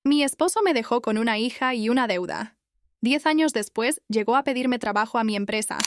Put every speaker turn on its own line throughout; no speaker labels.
Mi esposo me dejó con una hija y una deuda. 10 años después, llegó a pedirme trabajo a mi empresa.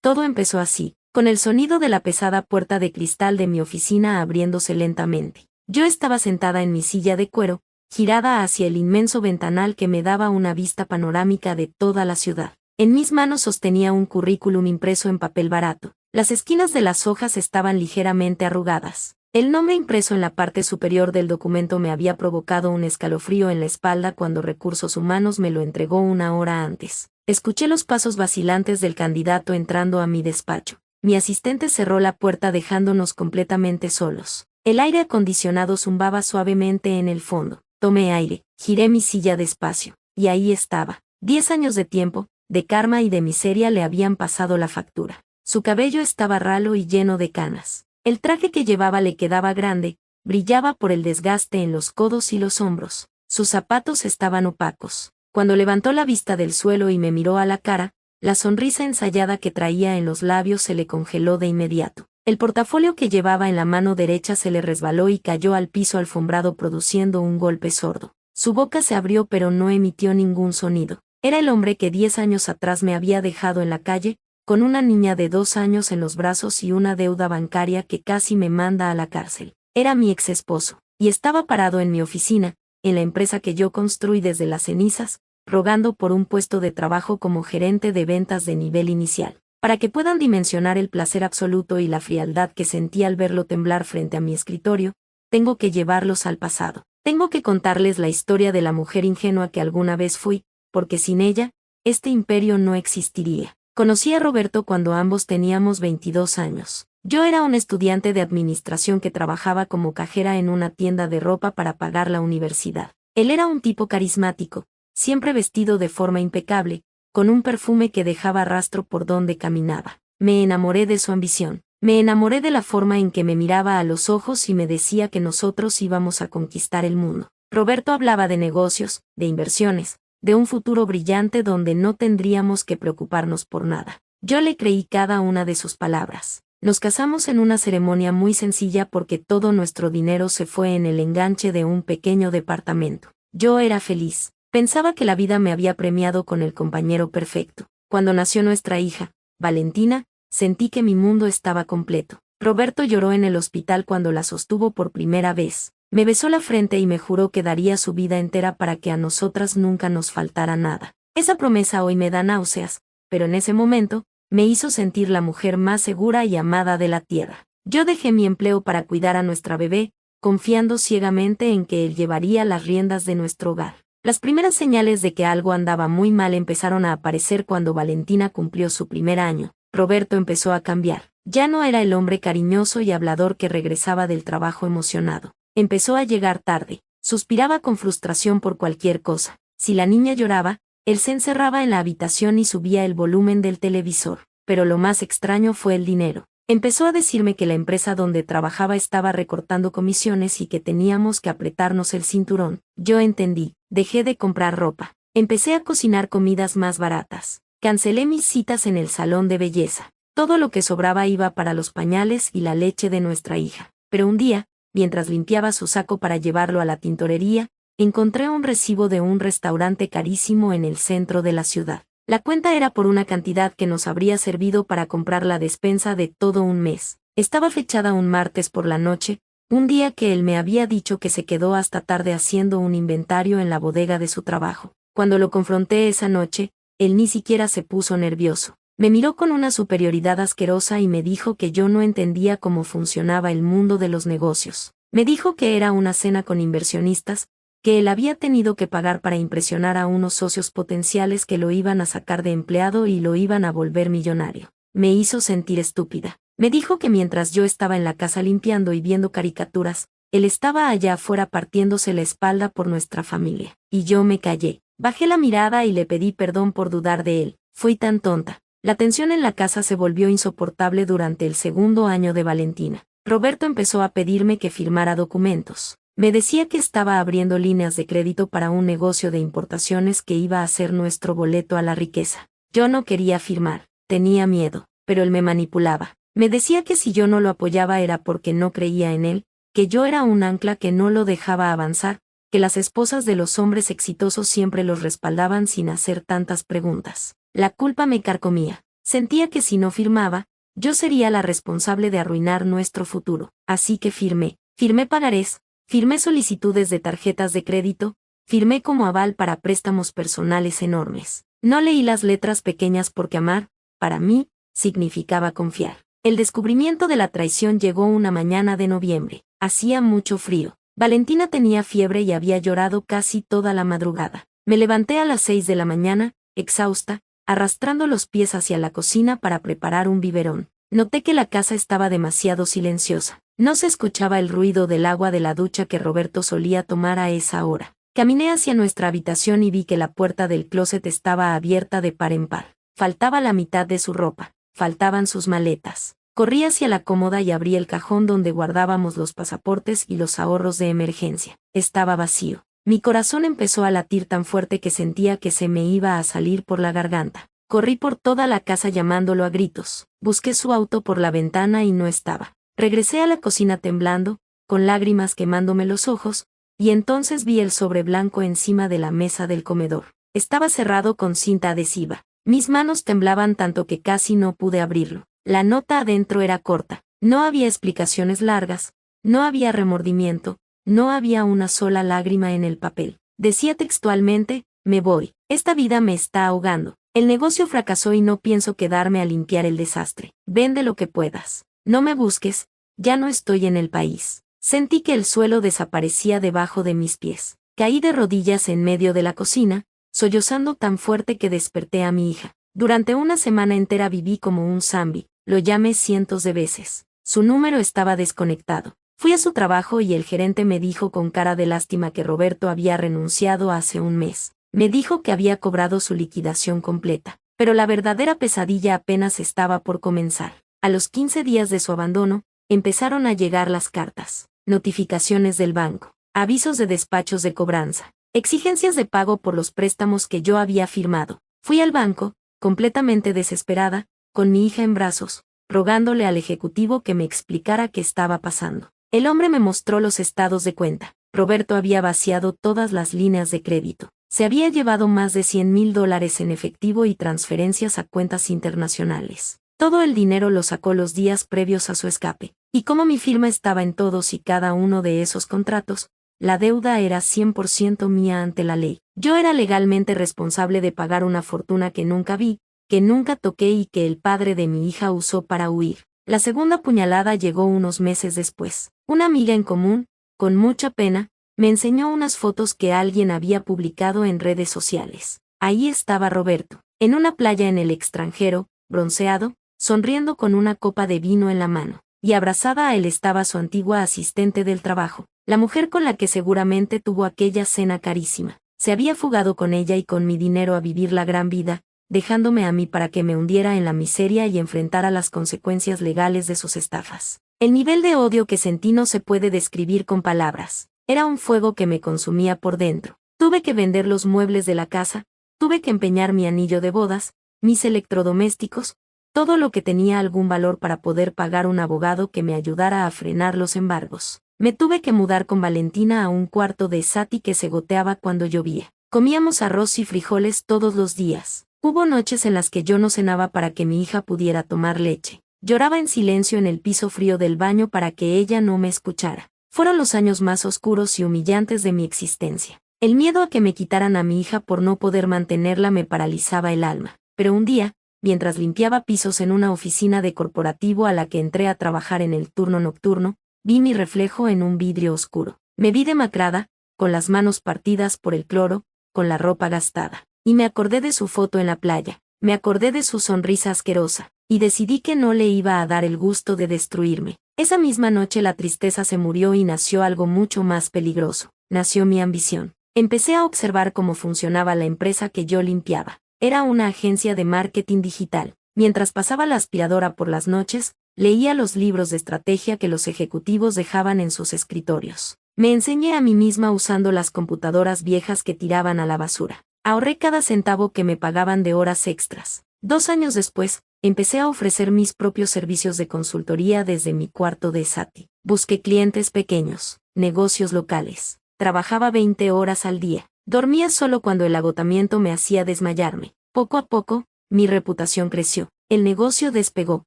Todo empezó así, con el sonido de la pesada puerta de cristal de mi oficina abriéndose lentamente. Yo estaba sentada en mi silla de cuero, girada hacia el inmenso ventanal que me daba una vista panorámica de toda la ciudad. En mis manos sostenía un currículum impreso en papel barato. Las esquinas de las hojas estaban ligeramente arrugadas. El nombre impreso en la parte superior del documento me había provocado un escalofrío en la espalda cuando Recursos Humanos me lo entregó una hora antes. Escuché los pasos vacilantes del candidato entrando a mi despacho. Mi asistente cerró la puerta dejándonos completamente solos. El aire acondicionado zumbaba suavemente en el fondo. Tomé aire, giré mi silla despacio, y ahí estaba. 10 años de tiempo, de karma y de miseria le habían pasado la factura. Su cabello estaba ralo y lleno de canas. El traje que llevaba le quedaba grande, brillaba por el desgaste en los codos y los hombros. Sus zapatos estaban opacos. Cuando levantó la vista del suelo y me miró a la cara, la sonrisa ensayada que traía en los labios se le congeló de inmediato. El portafolio que llevaba en la mano derecha se le resbaló y cayó al piso alfombrado produciendo un golpe sordo. Su boca se abrió pero no emitió ningún sonido. Era el hombre que 10 años atrás me había dejado en la calle, con una niña de 2 años en los brazos y una deuda bancaria que casi me manda a la cárcel. Era mi ex esposo, y estaba parado en mi oficina, en la empresa que yo construí desde las cenizas, rogando por un puesto de trabajo como gerente de ventas de nivel inicial. Para que puedan dimensionar el placer absoluto y la frialdad que sentí al verlo temblar frente a mi escritorio, tengo que llevarlos al pasado. Tengo que contarles la historia de la mujer ingenua que alguna vez fui, porque sin ella, este imperio no existiría. Conocí a Roberto cuando ambos teníamos 22 años. Yo era un estudiante de administración que trabajaba como cajera en una tienda de ropa para pagar la universidad. Él era un tipo carismático, siempre vestido de forma impecable, con un perfume que dejaba rastro por donde caminaba. Me enamoré de su ambición. Me enamoré de la forma en que me miraba a los ojos y me decía que nosotros íbamos a conquistar el mundo. Roberto hablaba de negocios, de inversiones, de un futuro brillante donde no tendríamos que preocuparnos por nada. Yo le creí cada una de sus palabras. Nos casamos en una ceremonia muy sencilla porque todo nuestro dinero se fue en el enganche de un pequeño departamento. Yo era feliz. Pensaba que la vida me había premiado con el compañero perfecto. Cuando nació nuestra hija, Valentina, sentí que mi mundo estaba completo. Roberto lloró en el hospital cuando la sostuvo por primera vez. Me besó la frente y me juró que daría su vida entera para que a nosotras nunca nos faltara nada. Esa promesa hoy me da náuseas, pero en ese momento, me hizo sentir la mujer más segura y amada de la tierra. Yo dejé mi empleo para cuidar a nuestra bebé, confiando ciegamente en que él llevaría las riendas de nuestro hogar. Las primeras señales de que algo andaba muy mal empezaron a aparecer cuando Valentina cumplió su primer año. Roberto empezó a cambiar. Ya no era el hombre cariñoso y hablador que regresaba del trabajo emocionado. Empezó a llegar tarde. Suspiraba con frustración por cualquier cosa. Si la niña lloraba, él se encerraba en la habitación y subía el volumen del televisor. Pero lo más extraño fue el dinero. Empezó a decirme que la empresa donde trabajaba estaba recortando comisiones y que teníamos que apretarnos el cinturón. Yo entendí. Dejé de comprar ropa. Empecé a cocinar comidas más baratas. Cancelé mis citas en el salón de belleza. Todo lo que sobraba iba para los pañales y la leche de nuestra hija. Pero un día, mientras limpiaba su saco para llevarlo a la tintorería, encontré un recibo de un restaurante carísimo en el centro de la ciudad. La cuenta era por una cantidad que nos habría servido para comprar la despensa de todo un mes. Estaba fechada un martes por la noche, un día que él me había dicho que se quedó hasta tarde haciendo un inventario en la bodega de su trabajo. Cuando lo confronté esa noche, él ni siquiera se puso nervioso. Me miró con una superioridad asquerosa y me dijo que yo no entendía cómo funcionaba el mundo de los negocios. Me dijo que era una cena con inversionistas, que él había tenido que pagar para impresionar a unos socios potenciales que lo iban a sacar de empleado y lo iban a volver millonario. Me hizo sentir estúpida. Me dijo que mientras yo estaba en la casa limpiando y viendo caricaturas, él estaba allá afuera partiéndose la espalda por nuestra familia. Y yo me callé. Bajé la mirada y le pedí perdón por dudar de él. Fui tan tonta. La tensión en la casa se volvió insoportable durante el segundo año de Valentina. Roberto empezó a pedirme que firmara documentos. Me decía que estaba abriendo líneas de crédito para un negocio de importaciones que iba a ser nuestro boleto a la riqueza. Yo no quería firmar, tenía miedo, pero él me manipulaba. Me decía que si yo no lo apoyaba era porque no creía en él, que yo era un ancla que no lo dejaba avanzar, que las esposas de los hombres exitosos siempre los respaldaban sin hacer tantas preguntas. La culpa me carcomía. Sentía que si no firmaba, yo sería la responsable de arruinar nuestro futuro. Así que firmé. Firmé pagarés, firmé solicitudes de tarjetas de crédito, firmé como aval para préstamos personales enormes. No leí las letras pequeñas porque amar, para mí, significaba confiar. El descubrimiento de la traición llegó una mañana de noviembre. Hacía mucho frío. Valentina tenía fiebre y había llorado casi toda la madrugada. Me levanté a las 6 de la mañana, exhausta, arrastrando los pies hacia la cocina para preparar un biberón. Noté que la casa estaba demasiado silenciosa. No se escuchaba el ruido del agua de la ducha que Roberto solía tomar a esa hora. Caminé hacia nuestra habitación y vi que la puerta del closet estaba abierta de par en par. Faltaba la mitad de su ropa. Faltaban sus maletas. Corrí hacia la cómoda y abrí el cajón donde guardábamos los pasaportes y los ahorros de emergencia. Estaba vacío. Mi corazón empezó a latir tan fuerte que sentía que se me iba a salir por la garganta. Corrí por toda la casa llamándolo a gritos. Busqué su auto por la ventana y no estaba. Regresé a la cocina temblando, con lágrimas quemándome los ojos, y entonces vi el sobre blanco encima de la mesa del comedor. Estaba cerrado con cinta adhesiva. Mis manos temblaban tanto que casi no pude abrirlo. La nota adentro era corta. No había explicaciones largas, no había remordimiento, no había una sola lágrima en el papel. Decía textualmente: me voy. Esta vida me está ahogando. El negocio fracasó y no pienso quedarme a limpiar el desastre. Vende lo que puedas. No me busques, ya no estoy en el país. Sentí que el suelo desaparecía debajo de mis pies. Caí de rodillas en medio de la cocina, sollozando tan fuerte que desperté a mi hija. Durante una semana entera viví como un zombi. Lo llamé cientos de veces. Su número estaba desconectado. Fui a su trabajo y el gerente me dijo con cara de lástima que Roberto había renunciado hace un mes. Me dijo que había cobrado su liquidación completa. Pero la verdadera pesadilla apenas estaba por comenzar. A los 15 días de su abandono, empezaron a llegar las cartas, notificaciones del banco, avisos de despachos de cobranza, exigencias de pago por los préstamos que yo había firmado. Fui al banco, completamente desesperada, con mi hija en brazos, rogándole al ejecutivo que me explicara qué estaba pasando. El hombre me mostró los estados de cuenta. Roberto había vaciado todas las líneas de crédito. Se había llevado más de $100,000 en efectivo y transferencias a cuentas internacionales. Todo el dinero lo sacó los días previos a su escape. Y como mi firma estaba en todos y cada uno de esos contratos, la deuda era 100% mía ante la ley. Yo era legalmente responsable de pagar una fortuna que nunca vi, que nunca toqué y que el padre de mi hija usó para huir. La segunda puñalada llegó unos meses después. Una amiga en común, con mucha pena, me enseñó unas fotos que alguien había publicado en redes sociales. Ahí estaba Roberto, en una playa en el extranjero, bronceado, sonriendo con una copa de vino en la mano, y abrazada a él estaba su antigua asistente del trabajo, la mujer con la que seguramente tuvo aquella cena carísima. Se había fugado con ella y con mi dinero a vivir la gran vida, dejándome a mí para que me hundiera en la miseria y enfrentara las consecuencias legales de sus estafas. El nivel de odio que sentí no se puede describir con palabras. Era un fuego que me consumía por dentro. Tuve que vender los muebles de la casa, tuve que empeñar mi anillo de bodas, mis electrodomésticos, todo lo que tenía algún valor para poder pagar un abogado que me ayudara a frenar los embargos. Me tuve que mudar con Valentina a un cuarto de Sati que se goteaba cuando llovía. Comíamos arroz y frijoles todos los días. Hubo noches en las que yo no cenaba para que mi hija pudiera tomar leche. Lloraba en silencio en el piso frío del baño para que ella no me escuchara. Fueron los años más oscuros y humillantes de mi existencia. El miedo a que me quitaran a mi hija por no poder mantenerla me paralizaba el alma. Pero un día, mientras limpiaba pisos en una oficina de corporativo a la que entré a trabajar en el turno nocturno, vi mi reflejo en un vidrio oscuro. Me vi demacrada, con las manos partidas por el cloro, con la ropa gastada. Y me acordé de su foto en la playa, me acordé de su sonrisa asquerosa, y decidí que no le iba a dar el gusto de destruirme. Esa misma noche la tristeza se murió y nació algo mucho más peligroso. Nació mi ambición. Empecé a observar cómo funcionaba la empresa que yo limpiaba. Era una agencia de marketing digital. Mientras pasaba la aspiradora por las noches, leía los libros de estrategia que los ejecutivos dejaban en sus escritorios. Me enseñé a mí misma usando las computadoras viejas que tiraban a la basura. Ahorré cada centavo que me pagaban de horas extras. 2 años después, empecé a ofrecer mis propios servicios de consultoría desde mi cuarto de Sati. Busqué clientes pequeños, negocios locales, trabajaba 20 horas al día. Dormía solo cuando el agotamiento me hacía desmayarme. Poco a poco, mi reputación creció. El negocio despegó.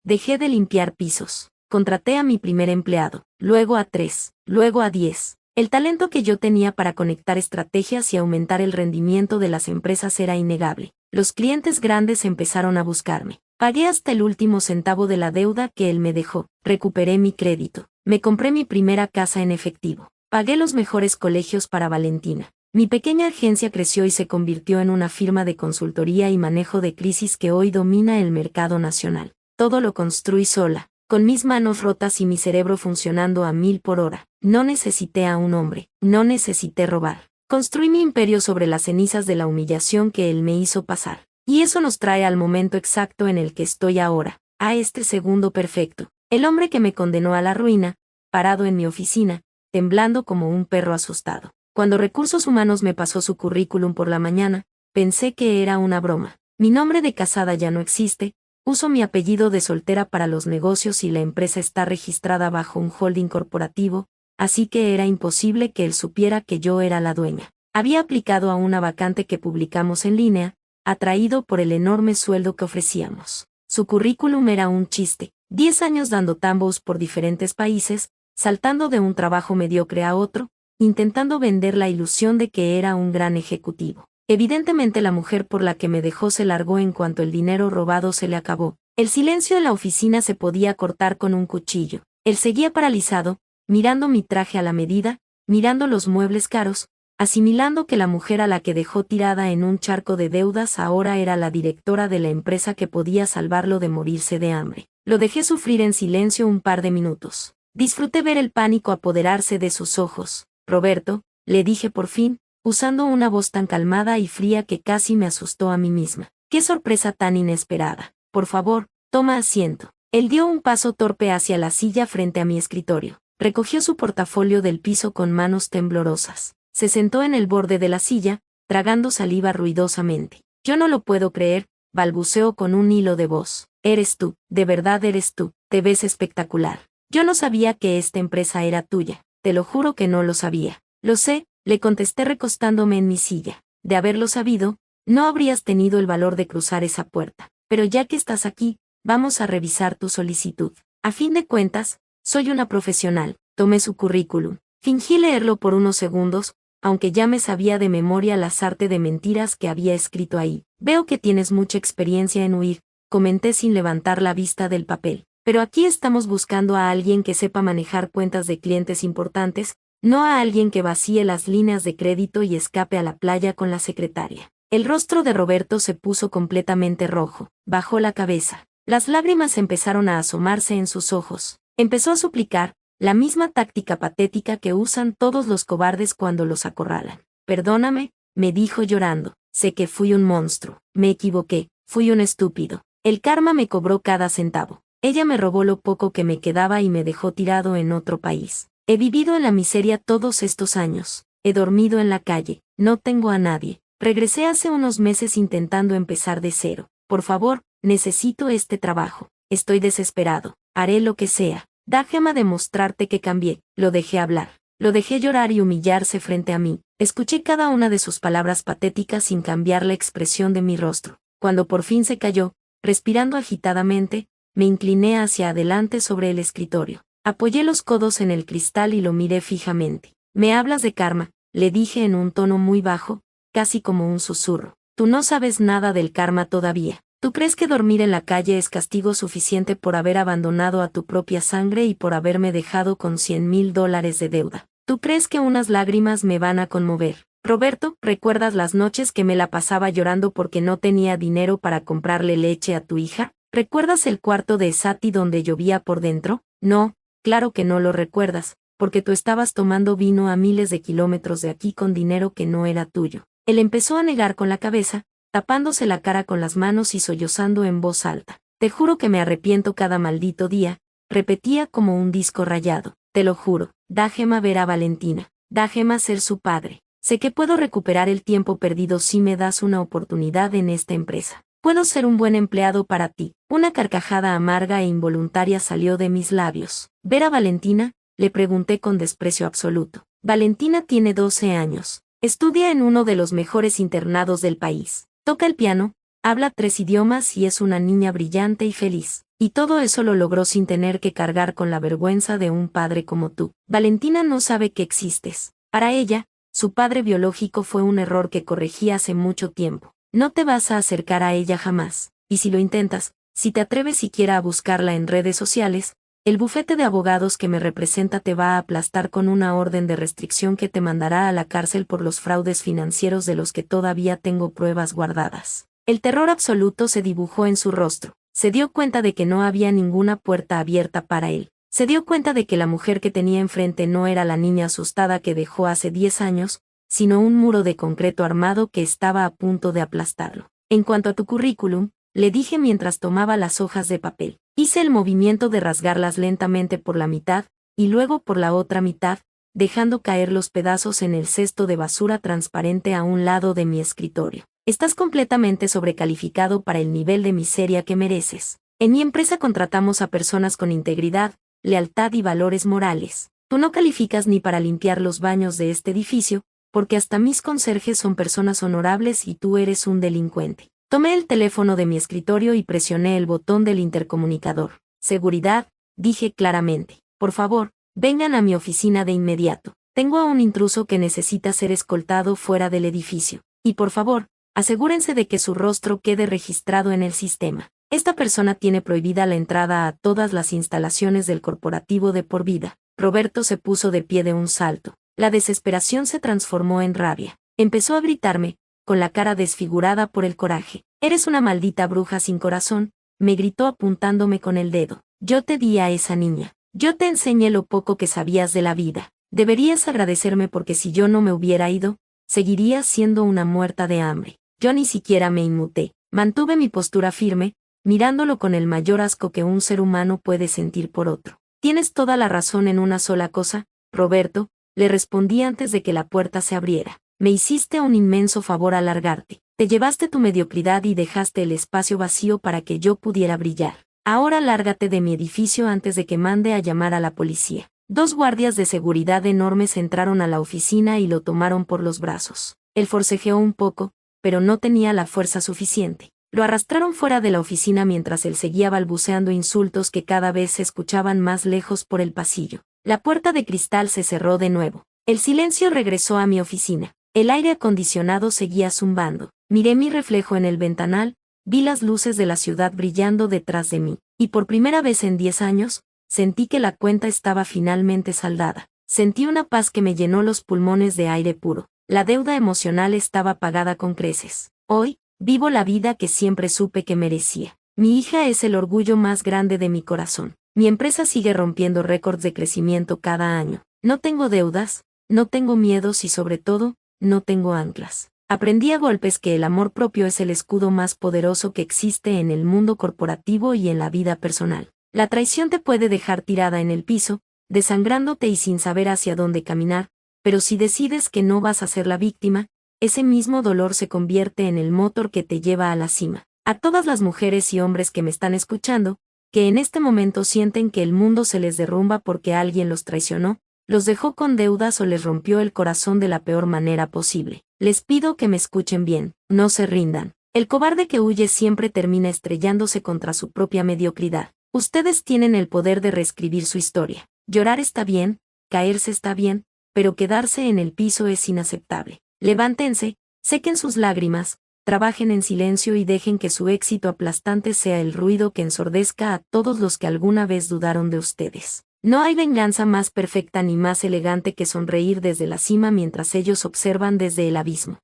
Dejé de limpiar pisos. Contraté a mi primer empleado, luego a 3, luego a 10. El talento que yo tenía para conectar estrategias y aumentar el rendimiento de las empresas era innegable. Los clientes grandes empezaron a buscarme. Pagué hasta el último centavo de la deuda que él me dejó. Recuperé mi crédito. Me compré mi primera casa en efectivo. Pagué los mejores colegios para Valentina. Mi pequeña agencia creció y se convirtió en una firma de consultoría y manejo de crisis que hoy domina el mercado nacional. Todo lo construí sola, con mis manos rotas y mi cerebro funcionando a 1000 por hora. No necesité a un hombre, no necesité robar. Construí mi imperio sobre las cenizas de la humillación que él me hizo pasar. Y eso nos trae al momento exacto en el que estoy ahora, a este segundo perfecto. El hombre que me condenó a la ruina, parado en mi oficina, temblando como un perro asustado. Cuando Recursos Humanos me pasó su currículum por la mañana, pensé que era una broma. Mi nombre de casada ya no existe, uso mi apellido de soltera para los negocios y la empresa está registrada bajo un holding corporativo, así que era imposible que él supiera que yo era la dueña. Había aplicado a una vacante que publicamos en línea, atraído por el enorme sueldo que ofrecíamos. Su currículum era un chiste, 10 años dando tambos por diferentes países, saltando de un trabajo mediocre a otro, intentando vender la ilusión de que era un gran ejecutivo. Evidentemente la mujer por la que me dejó se largó en cuanto el dinero robado se le acabó. El silencio de la oficina se podía cortar con un cuchillo. Él seguía paralizado, mirando mi traje a la medida, mirando los muebles caros, asimilando que la mujer a la que dejó tirada en un charco de deudas ahora era la directora de la empresa que podía salvarlo de morirse de hambre. Lo dejé sufrir en silencio un par de minutos. Disfruté ver el pánico apoderarse de sus ojos. Roberto, le dije por fin, usando una voz tan calmada y fría que casi me asustó a mí misma. ¡Qué sorpresa tan inesperada! Por favor, toma asiento. Él dio un paso torpe hacia la silla frente a mi escritorio. Recogió su portafolio del piso con manos temblorosas. Se sentó en el borde de la silla, tragando saliva ruidosamente. Yo no lo puedo creer, balbuceó con un hilo de voz. Eres tú, de verdad eres tú, te ves espectacular. Yo no sabía que esta empresa era tuya, te lo juro que no lo sabía. Lo sé, le contesté recostándome en mi silla. De haberlo sabido, no habrías tenido el valor de cruzar esa puerta. Pero ya que estás aquí, vamos a revisar tu solicitud. A fin de cuentas, soy una profesional. Tomé su currículum. Fingí leerlo por unos segundos, aunque ya me sabía de memoria la sarta de mentiras que había escrito ahí. Veo que tienes mucha experiencia en huir, comenté sin levantar la vista del papel. Pero aquí estamos buscando a alguien que sepa manejar cuentas de clientes importantes, no a alguien que vacíe las líneas de crédito y escape a la playa con la secretaria. El rostro de Roberto se puso completamente rojo, bajó la cabeza. Las lágrimas empezaron a asomarse en sus ojos. Empezó a suplicar, la misma táctica patética que usan todos los cobardes cuando los acorralan. Perdóname, me dijo llorando, sé que fui un monstruo, me equivoqué, fui un estúpido. El karma me cobró cada centavo. Ella me robó lo poco que me quedaba y me dejó tirado en otro país. He vivido en la miseria todos estos años. He dormido en la calle. No tengo a nadie. Regresé hace unos meses intentando empezar de cero. Por favor, necesito este trabajo. Estoy desesperado. Haré lo que sea. Déjame demostrarte que cambié. Lo dejé hablar. Lo dejé llorar y humillarse frente a mí. Escuché cada una de sus palabras patéticas sin cambiar la expresión de mi rostro. Cuando por fin se calló, respirando agitadamente, me incliné hacia adelante sobre el escritorio. Apoyé los codos en el cristal y lo miré fijamente. «Me hablas de karma», le dije en un tono muy bajo, casi como un susurro. «Tú no sabes nada del karma todavía. ¿Tú crees que dormir en la calle es castigo suficiente por haber abandonado a tu propia sangre y por haberme dejado con $100,000 de deuda? ¿Tú crees que unas lágrimas me van a conmover? Roberto, ¿recuerdas las noches que me la pasaba llorando porque no tenía dinero para comprarle leche a tu hija? ¿Recuerdas el cuarto de Sati donde llovía por dentro? No, claro que no lo recuerdas, porque tú estabas tomando vino a miles de kilómetros de aquí con dinero que no era tuyo. Él empezó a negar con la cabeza, tapándose la cara con las manos y sollozando en voz alta. Te juro que me arrepiento cada maldito día, repetía como un disco rayado. Te lo juro, déjame ver a Valentina, déjame ser su padre. Sé que puedo recuperar el tiempo perdido si me das una oportunidad en esta empresa. Puedo ser un buen empleado para ti. Una carcajada amarga e involuntaria salió de mis labios. ¿Ver a Valentina?, le pregunté con desprecio absoluto. Valentina tiene 12 años. Estudia en uno de los mejores internados del país. Toca el piano, habla 3 idiomas y es una niña brillante y feliz. Y todo eso lo logró sin tener que cargar con la vergüenza de un padre como tú. Valentina no sabe que existes. Para ella, su padre biológico fue un error que corregí hace mucho tiempo. No te vas a acercar a ella jamás. Y si lo intentas, si te atreves siquiera a buscarla en redes sociales, el bufete de abogados que me representa te va a aplastar con una orden de restricción que te mandará a la cárcel por los fraudes financieros de los que todavía tengo pruebas guardadas. El terror absoluto se dibujó en su rostro. Se dio cuenta de que no había ninguna puerta abierta para él. Se dio cuenta de que la mujer que tenía enfrente no era la niña asustada que dejó hace 10 años, sino un muro de concreto armado que estaba a punto de aplastarlo. En cuanto a tu currículum, le dije mientras tomaba las hojas de papel. Hice el movimiento de rasgarlas lentamente por la mitad, y luego por la otra mitad, dejando caer los pedazos en el cesto de basura transparente a un lado de mi escritorio. Estás completamente sobrecalificado para el nivel de miseria que mereces. En mi empresa contratamos a personas con integridad, lealtad y valores morales. Tú no calificas ni para limpiar los baños de este edificio, porque hasta mis conserjes son personas honorables y tú eres un delincuente. Tomé el teléfono de mi escritorio y presioné el botón del intercomunicador. Seguridad, dije claramente. Por favor, vengan a mi oficina de inmediato. Tengo a un intruso que necesita ser escoltado fuera del edificio. Y por favor, asegúrense de que su rostro quede registrado en el sistema. Esta persona tiene prohibida la entrada a todas las instalaciones del corporativo de por vida. Roberto se puso de pie de un salto. La desesperación se transformó en rabia. Empezó a gritarme, con la cara desfigurada por el coraje. «Eres una maldita bruja sin corazón», me gritó apuntándome con el dedo. «Yo te di a esa niña. Yo te enseñé lo poco que sabías de la vida. Deberías agradecerme porque si yo no me hubiera ido, seguirías siendo una muerta de hambre». Yo ni siquiera me inmuté. Mantuve mi postura firme, mirándolo con el mayor asco que un ser humano puede sentir por otro. «Tienes toda la razón en una sola cosa, Roberto», le respondí antes de que la puerta se abriera. «Me hiciste un inmenso favor al largarte. Te llevaste tu mediocridad y dejaste el espacio vacío para que yo pudiera brillar. Ahora lárgate de mi edificio antes de que mande a llamar a la policía». 2 guardias de seguridad enormes entraron a la oficina y lo tomaron por los brazos. Él forcejeó un poco, pero no tenía la fuerza suficiente. Lo arrastraron fuera de la oficina mientras él seguía balbuceando insultos que cada vez se escuchaban más lejos por el pasillo. La puerta de cristal se cerró de nuevo. El silencio regresó a mi oficina. El aire acondicionado seguía zumbando. Miré mi reflejo en el ventanal, vi las luces de la ciudad brillando detrás de mí, y por primera vez en 10 años, sentí que la cuenta estaba finalmente saldada. Sentí una paz que me llenó los pulmones de aire puro. La deuda emocional estaba pagada con creces. Hoy, vivo la vida que siempre supe que merecía. Mi hija es el orgullo más grande de mi corazón. Mi empresa sigue rompiendo récords de crecimiento cada año. No tengo deudas, no tengo miedos y sobre todo, no tengo anclas. Aprendí a golpes que el amor propio es el escudo más poderoso que existe en el mundo corporativo y en la vida personal. La traición te puede dejar tirada en el piso, desangrándote y sin saber hacia dónde caminar, pero si decides que no vas a ser la víctima, ese mismo dolor se convierte en el motor que te lleva a la cima. A todas las mujeres y hombres que me están escuchando, que en este momento sienten que el mundo se les derrumba porque alguien los traicionó, los dejó con deudas o les rompió el corazón de la peor manera posible. Les pido que me escuchen bien, no se rindan. El cobarde que huye siempre termina estrellándose contra su propia mediocridad. Ustedes tienen el poder de reescribir su historia. Llorar está bien, caerse está bien, pero quedarse en el piso es inaceptable. Levántense, sequen sus lágrimas, trabajen en silencio y dejen que su éxito aplastante sea el ruido que ensordezca a todos los que alguna vez dudaron de ustedes. No hay venganza más perfecta ni más elegante que sonreír desde la cima mientras ellos observan desde el abismo.